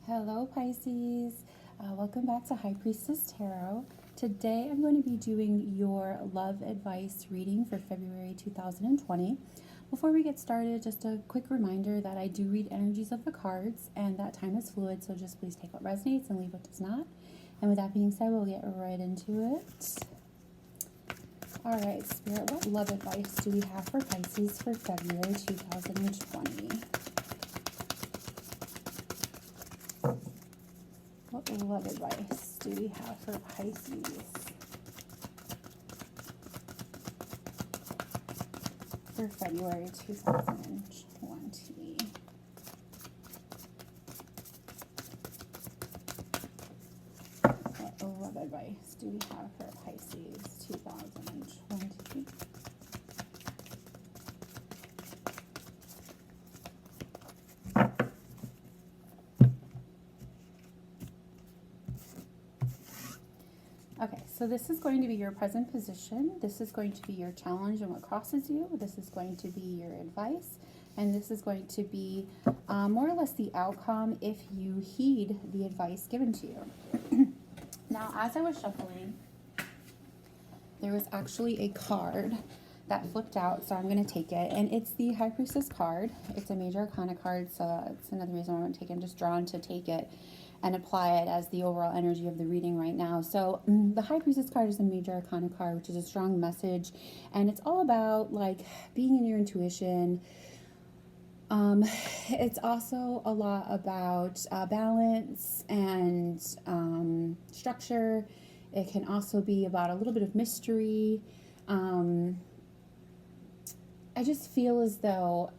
Hello Pisces, welcome back to High Priestess Tarot. Today I'm going to be doing your love advice reading for February 2020. Before we get started, just a quick reminder that I do read energies of the cards and that time is fluid, so just please take what resonates and leave what does not. And with that being said, we'll get right into it. Alright, Spirit, what love advice do we have for Pisces for February 2020? What love advice do we have for Pisces for February 2020? What love advice do we have for Pisces 2020? Okay, so this is going to be your present position. This is going to be your challenge and what crosses you. This is going to be your advice. And this is going to be more or less the outcome if you heed the advice given to you. Now, as I was shuffling, there was actually a card that flipped out, so I'm going to take it. And it's the High Priestess card. It's a major arcana card, so that's another reason why I'm going to take it. I'm just drawn to take it and apply it as the overall energy of the reading right now. So the High Priestess card is a major arcana card, which is a strong message, and it's all about like being in your intuition. It's also a lot about balance and structure. It can also be about a little bit of mystery. I just feel as though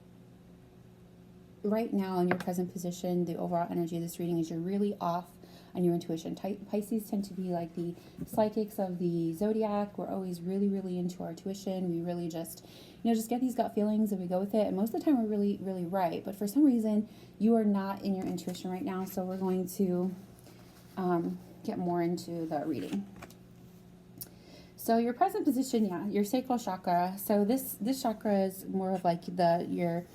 right now in your present position, the overall energy of this reading is you're really off on your intuition. Pisces tend to be like the psychics of the zodiac. We're always really, really into our intuition. We really just, just get these gut feelings and we go with it. And most of the time we're really, really right. But for some reason, you are not in your intuition right now. So we're going to get more into the reading. So your present position, yeah, your sacral chakra. So this chakra is more of like your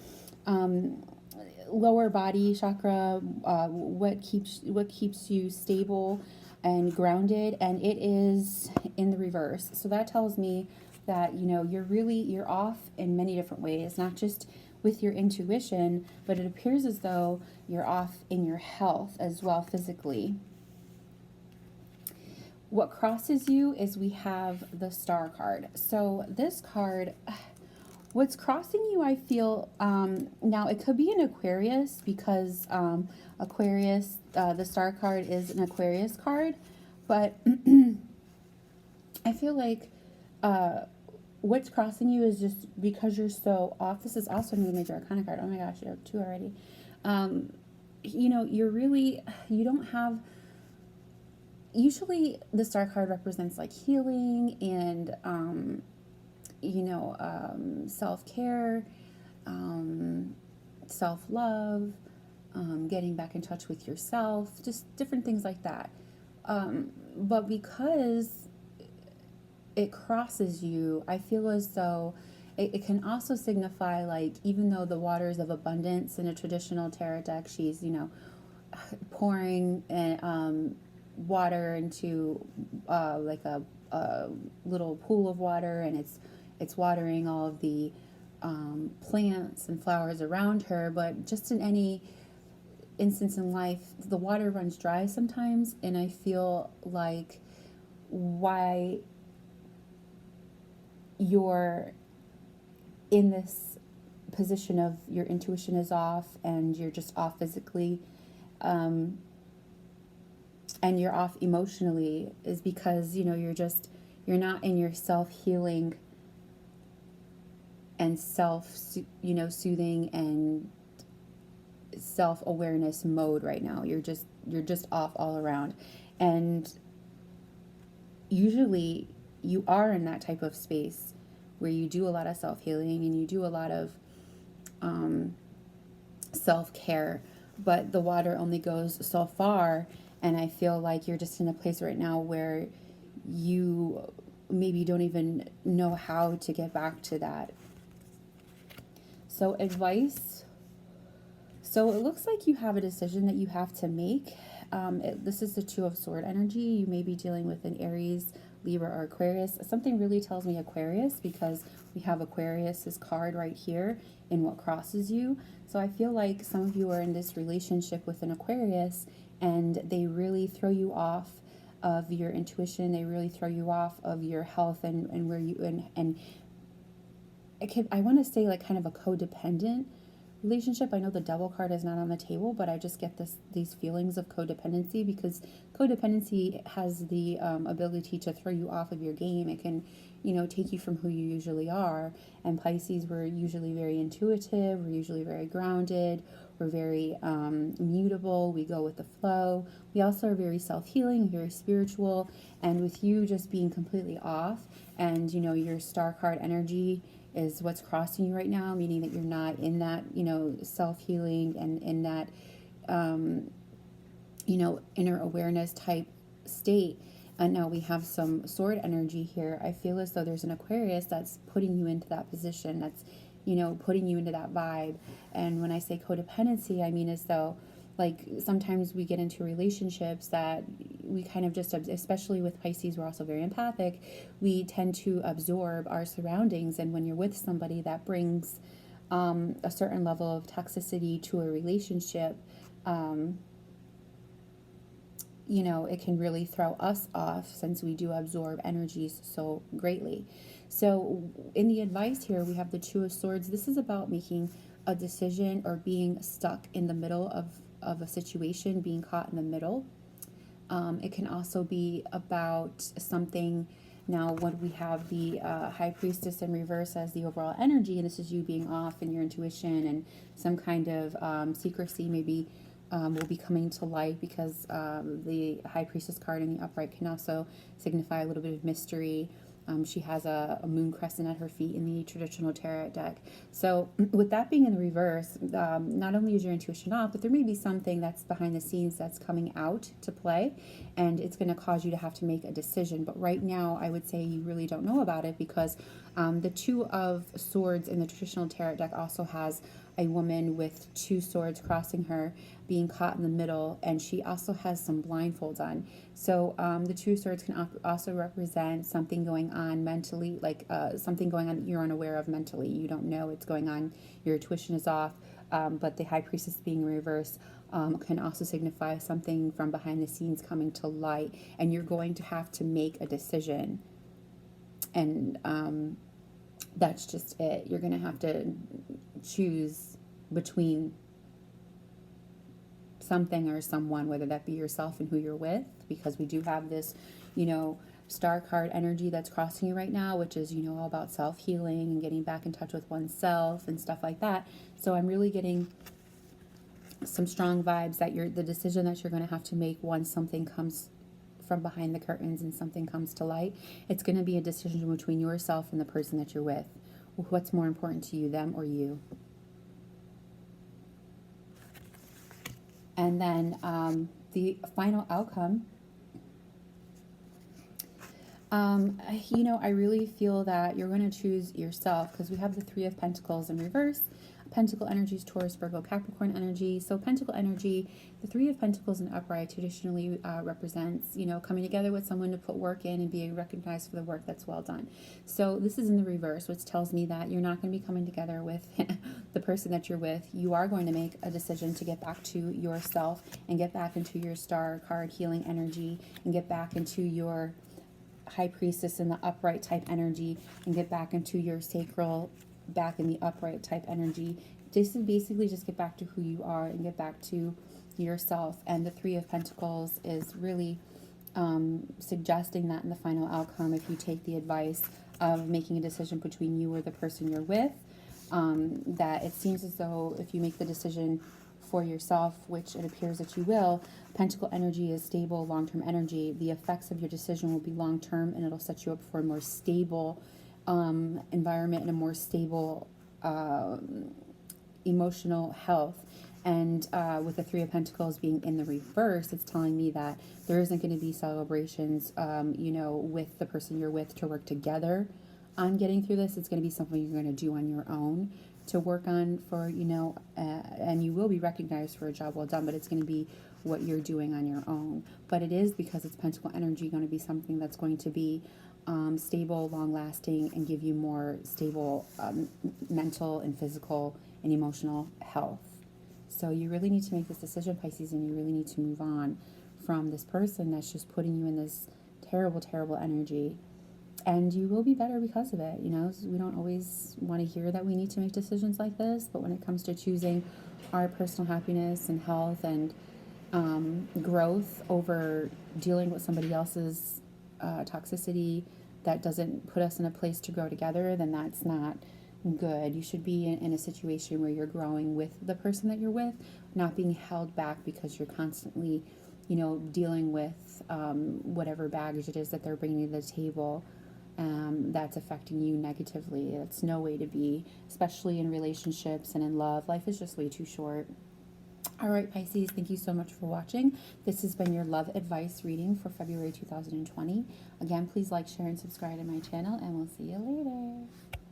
lower body chakra, what keeps you stable and grounded, and it is in the reverse. So that tells me that you're off in many different ways, not just with your intuition, but it appears as though you're off in your health as well, physically. What crosses you is we have the Star card. So this card, what's crossing you, I feel, now it could be an Aquarius because Aquarius, the Star card is an Aquarius card, but I feel like what's crossing you is just because you're so off. This is also a major arcana card. Oh my gosh, you have two already. You don't have, usually the Star card represents like healing and self-care, self-love, getting back in touch with yourself, just different things like that. But because it crosses you, I feel as though it can also signify, like, even though the waters of abundance in a traditional tarot deck, she's, pouring water into like a little pool of water, and it's watering all of the plants and flowers around her. But just in any instance in life, the water runs dry sometimes, and I feel like why you're in this position of your intuition is off and you're just off physically, and you're off emotionally, is because you're not in your self-healing and soothing and self-awareness mode right now. You're just off all around, and usually you are in that type of space where you do a lot of self-healing and you do a lot of self-care, but the water only goes so far. And I feel like you're just in a place right now where you maybe don't even know how to get back to that. So advice So it looks like you have a decision that you have to make. This is the Two of Sword energy. You may be dealing with an Aries, Libra, or Aquarius. Something really tells me Aquarius because we have Aquarius's card right here in what crosses you. So I feel like some of you are in this relationship with an Aquarius and they really throw you off of your intuition. They really throw you off of your health and where you and I want to say like kind of a codependent relationship. I know the Devil card is not on the table, but I just get these feelings of codependency because codependency has the ability to throw you off of your game. It can, take you from who you usually are. And Pisces, we're usually very intuitive. We're usually very grounded. We're very mutable. We go with the flow. We also are very self-healing, very spiritual. And with you just being completely off and, your star card energy is what's crossing you right now, meaning that you're not in that, self-healing and in that, inner awareness type state. And now we have some sword energy here. I feel as though there's an Aquarius that's putting you into that position, that's, putting you into that vibe. And when I say codependency, I mean as though, like, sometimes we get into relationships that we kind of just, especially with Pisces, we're also very empathic. We tend to absorb our surroundings. And when you're with somebody, that brings a certain level of toxicity to a relationship. It can really throw us off since we do absorb energies so greatly. So in the advice here, we have the Two of Swords. This is about making a decision or being stuck in the middle of a situation, being caught in the middle. It can also be about something. Now, when we have the High Priestess in reverse as the overall energy, and this is you being off in your intuition and some kind of secrecy maybe will be coming to light because the High Priestess card in the upright can also signify a little bit of mystery. She has a moon crescent at her feet in the traditional tarot deck. So with that being in the reverse, not only is your intuition off, but there may be something that's behind the scenes that's coming out to play, and it's going to cause you to have to make a decision. But right now, I would say you really don't know about it because the Two of Swords in the traditional tarot deck also has a woman with two swords crossing her, being caught in the middle, and she also has some blindfolds on. So the Two Swords can also represent something going on mentally, like something going on that you're unaware of mentally. You don't know it's going on. Your intuition is off. But the High Priestess being reversed can also signify something from behind the scenes coming to light, and you're going to have to make a decision. And that's just it. You're going to have to choose between something or someone, whether that be yourself and who you're with, because we do have this, star card energy that's crossing you right now, which is, all about self-healing and getting back in touch with oneself and stuff like that. So I'm really getting some strong vibes that the decision that you're going to have to make once something comes from behind the curtains and something comes to light, it's going to be a decision between yourself and the person that you're with. What's more important to you, them or you? And then the final outcome, I really feel that you're going to choose yourself because we have the Three of Pentacles in reverse. Pentacle energy is Taurus, Virgo, Capricorn energy. So Pentacle energy, the Three of Pentacles in upright traditionally represents, coming together with someone to put work in and being recognized for the work that's well done. So this is in the reverse, which tells me that you're not going to be coming together with the person that you're with. You are going to make a decision to get back to yourself and get back into your star card healing energy and get back into your High Priestess in the upright type energy and get back into your sacral back in the upright type energy. Just basically just get back to who you are and get back to yourself. And the Three of Pentacles is really suggesting that in the final outcome, if you take the advice of making a decision between you or the person you're with, that it seems as though if you make the decision for yourself, which it appears that you will, Pentacle energy is stable, long-term energy. The effects of your decision will be long-term and it'll set you up for a more stable environment and a more stable emotional health. And with the Three of Pentacles being in the reverse, it's telling me that there isn't going to be celebrations, with the person you're with to work together on getting through this. It's going to be something you're going to do on your own. to work on for, and you will be recognized for a job well done, but it's going to be what you're doing on your own. But it is, because it's Pentacle energy, going to be something that's going to be stable, long lasting, and give you more stable mental and physical and emotional health. So you really need to make this decision, Pisces, and you really need to move on from this person that's just putting you in this terrible, terrible energy. And you will be better because of it. We don't always want to hear that we need to make decisions like this, but when it comes to choosing our personal happiness and health and growth over dealing with somebody else's toxicity that doesn't put us in a place to grow together, then that's not good. You should be in a situation where you're growing with the person that you're with, not being held back because you're constantly, dealing with whatever baggage it is that they're bringing to the table. That's affecting you negatively. That's no way to be, especially in relationships and in love. Life is just way too short. All right, Pisces, thank you so much for watching. This has been your love advice reading for February 2020. Again, please like, share, and subscribe to my channel, and we'll see you later.